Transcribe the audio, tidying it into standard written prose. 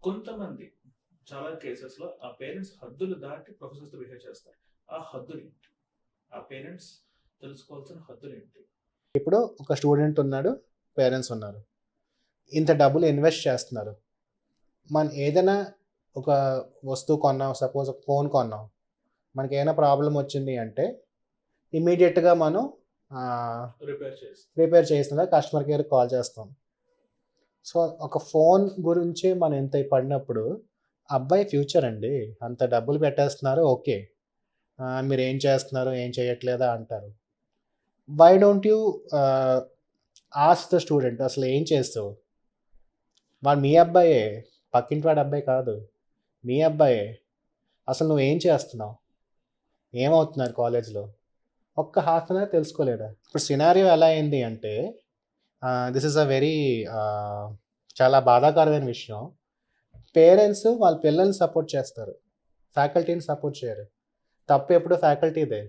కొంతమంది చాలా కేసెస్‌లో ఆ పేరెంట్స్ హద్దులు దాటి ప్రొఫెసర్స్‌తో బిహేవ్ చేస్తారు. ఆ హద్దులేంటి? ఆ పేరెంట్స్ తెలుసుకోవాల్సిన హద్దులేంటి? ఇప్పుడు ఒక స్టూడెంట్ ఉన్నాడు, పేరెంట్స్ ఉన్నారు. ఇంత డబ్బులు ఇన్వెస్ట్ చేస్తున్నారు. మనం ఏదైనా ఒక వస్తువు కొన్నాం, సపోజ్ ఒక ఫోన్ కొన్నాం. మనకేమైనా ప్రాబ్లమ్ వచ్చింది అంటే ఇమ్మీడియేట్‌గా మనం రిపేర్ చేసి. రిపేర్ చేసిన కస్టమర్ కేర్‌కి కాల్ చేస్తాం. సో, ఒక ఫోన్ గురించి మనం ఇంత పడినప్పుడు అబ్బాయి ఫ్యూచర్ అండి. అంత డబ్బులు పెట్టేస్తున్నారు ఓకే. మీరేం చేస్తున్నారు? ఏం చేయట్లేదా అంటారు. Why don't you ask the student అసలు ఏం చేస్తావు? వాడు మీ అబ్బాయే. పక్కింటి వాడి అబ్బాయి కాదు. మీ అబ్బాయే. అసలు నువ్వేం చేస్తున్నావు? ఏమవుతున్నారు కాలేజ్‌లో? ఒక్క హాఫ్ అన్ అవర్ తెలుసుకోలేడా? ఇప్పుడు సినారియో ఎలా అయింది అంటే దిస్ ఈస్ అ వెరీ చాలా బాధాకరమైన విషయం. పేరెంట్స్ వాళ్ళ పిల్లల్ని సపోర్ట్ చేస్తారు. ఫ్యాకల్టీని సపోర్ట్ చేయరు. తప్పు ఎప్పుడు ఫ్యాకల్టీదే.